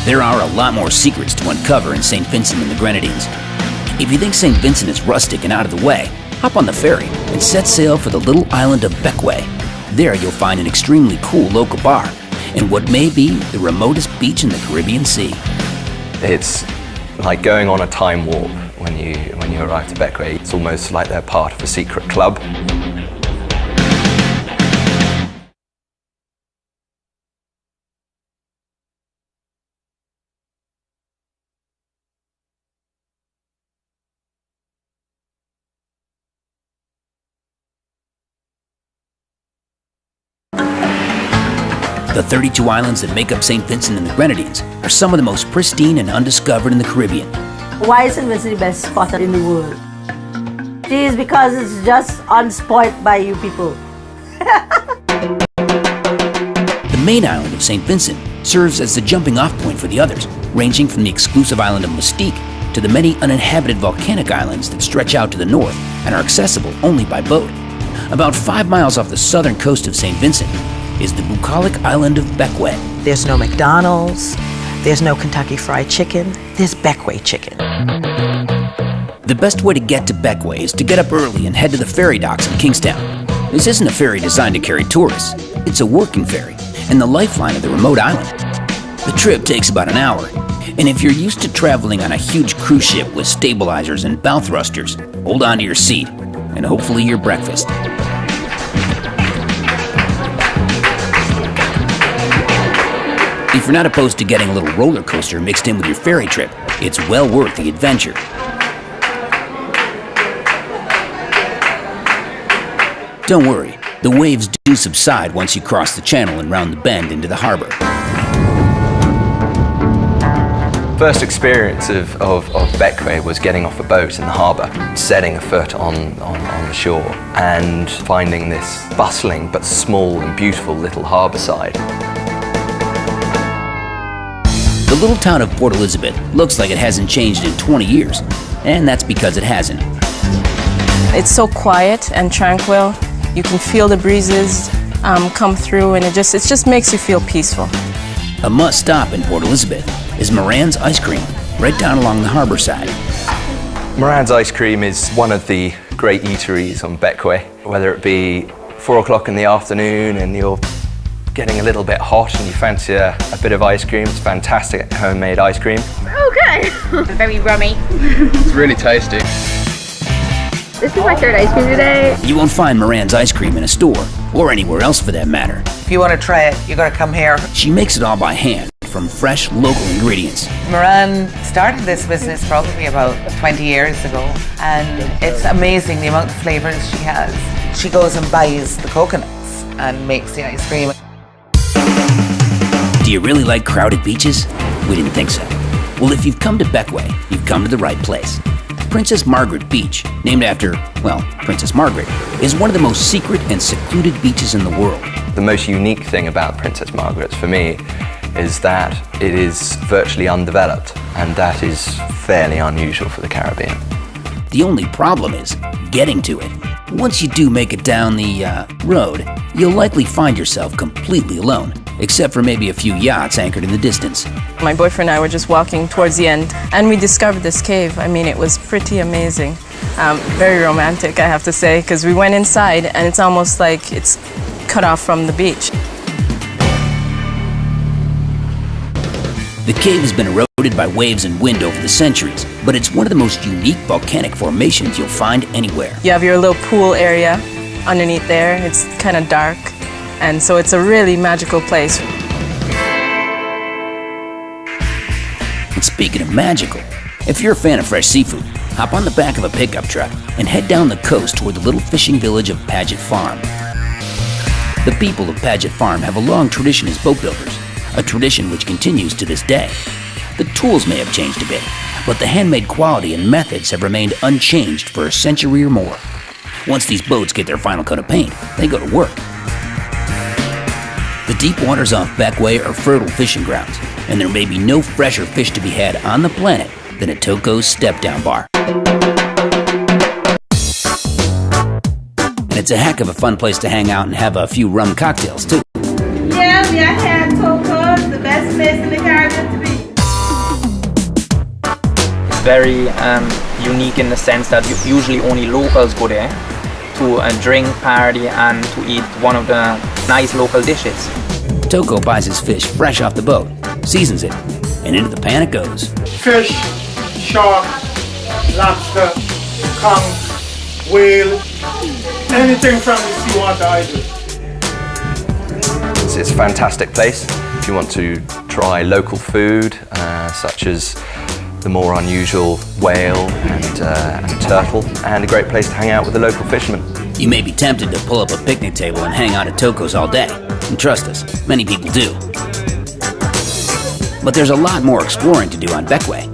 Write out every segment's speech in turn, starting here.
There are a lot more secrets to uncover in St. Vincent and the Grenadines. If you think St. Vincent is rustic and out of the way, hop on the ferry and set sail for the little island of Bequia. There you'll find an extremely cool local bar and what may be the remotest beach in the Caribbean Sea. It's like going on a time warp when you arrive to Bequia. It's almost like they're part of a secret club. The 32 islands that make up St. Vincent and the Grenadines are some of the most pristine and undiscovered in the Caribbean. Why is St. Vincent the best spot in the world? It is because it's just unspoiled by you people. The main island of St. Vincent serves as the jumping off point for the others, ranging from the exclusive island of Mystique to the many uninhabited volcanic islands that stretch out to the north and are accessible only by boat. About 5 miles off the southern coast of St. Vincent is the bucolic island of Bequia. There's no McDonald's, there's no Kentucky Fried Chicken, there's Bequia chicken. The best way to get to Bequia is to get up early and head to the ferry docks in Kingstown. This isn't a ferry designed to carry tourists, it's a working ferry and the lifeline of the remote island. The trip takes about an hour, and if you're used to traveling on a huge cruise ship with stabilizers and bow thrusters, hold on to your seat and hopefully your breakfast. If you're not opposed to getting a little roller coaster mixed in with your ferry trip, it's well worth the adventure. Don't worry, the waves do subside once you cross the channel and round the bend into the harbor. First experience of Bequia was getting off a boat in the harbour, setting a foot on the shore and finding this bustling but small and beautiful little harbour side. The little town of Port Elizabeth looks like it hasn't changed in 20 years, and that's because it hasn't. It's so quiet and tranquil. You can feel the breezes come through, and it just makes you feel peaceful. A must-stop in Port Elizabeth is Moran's Ice Cream, right down along the harbor side. Moran's Ice Cream is one of the great eateries on Bequia. Whether it be 4 o'clock in the afternoon and you're getting a little bit hot and you fancy a bit of ice cream, it's fantastic homemade ice cream. Okay. Very rummy. It's really tasty. This is my third ice cream today. You won't find Moran's Ice Cream in a store, or anywhere else for that matter. If you want to try it, you got to come here. She makes it all by hand, from fresh, local ingredients. Moran started this business probably about 20 years ago, and it's amazing the amount of flavors she has. She goes and buys the coconuts and makes the ice cream. Do you really like crowded beaches? We didn't think so. Well, if you've come to Bequia, you've come to the right place. Princess Margaret Beach, named after, well, Princess Margaret, is one of the most secret and secluded beaches in the world. The most unique thing about Princess Margaret's for me is that it is virtually undeveloped, and that is fairly unusual for the Caribbean. The only problem is getting to it. Once you do make it down the road, you'll likely find yourself completely alone, except for maybe a few yachts anchored in the distance. My boyfriend and I were just walking towards the end, and we discovered this cave. I mean, it was pretty amazing. Very romantic, I have to say, because we went inside, and it's almost like it's cut off from the beach. The cave has been eroded by waves and wind over the centuries, but it's one of the most unique volcanic formations you'll find anywhere. You have your little pool area underneath there. It's kind of dark, and so it's a really magical place. And speaking of magical, if you're a fan of fresh seafood, hop on the back of a pickup truck and head down the coast toward the little fishing village of Paget Farm. The people of Paget Farm have a long tradition as boat builders, a tradition which continues to this day. The tools may have changed a bit, but the handmade quality and methods have remained unchanged for a century or more. Once these boats get their final coat of paint, they go to work. The deep waters off Bequia are fertile fishing grounds, and there may be no fresher fish to be had on the planet than at Toco's Step-Down Bar. And it's a heck of a fun place to hang out and have a few rum cocktails, too. Yeah, we are here at Toco's, the best place in the Caribbean to be. very unique in the sense that usually only locals go there to drink, party, and to eat one of the nice local dishes. Toko buys his fish fresh off the boat, seasons it, and into the pan it goes. Fish, shark, lobster, conch, whale, anything from the seawater I do. It's a fantastic place if you want to try local food, such as the more unusual whale and turtle, and a great place to hang out with the local fishermen. You may be tempted to pull up a picnic table and hang out at Toko's all day, and trust us, many people do. But there's a lot more exploring to do on Bequia.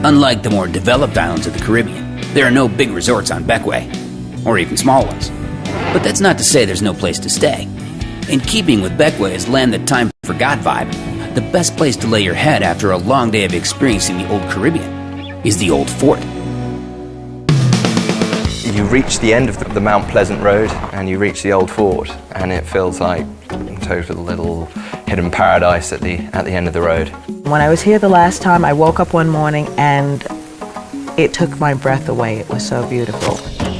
Unlike the more developed islands of the Caribbean, there are no big resorts on Bequia, or even small ones. But that's not to say there's no place to stay. In keeping with Bequia's land that time forgot vibe, the best place to lay your head after a long day of experiencing the old Caribbean is the old fort. You reach the end of the Mount Pleasant Road and you reach the old fort, and it feels like a total little hidden paradise at the end of the road. When I was here the last time, I woke up one morning and it took my breath away. It was so beautiful.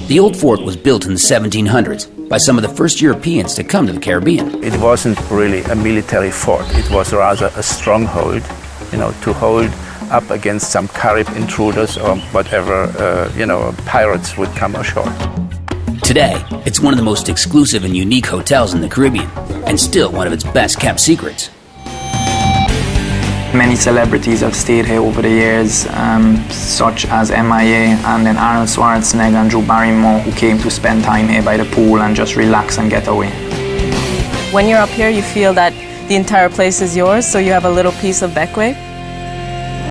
The old fort was built in the 1700s by some of the first Europeans to come to the Caribbean. It wasn't really a military fort. It was rather a stronghold, to hold up against some Carib intruders or whatever, pirates would come ashore. Today, it's one of the most exclusive and unique hotels in the Caribbean, and still one of its best kept secrets. Many celebrities have stayed here over the years, such as MIA and then Arnold Schwarzenegger and Drew Barrymore, who came to spend time here by the pool and just relax and get away. When you're up here, you feel that the entire place is yours, so you have a little piece of Bequia.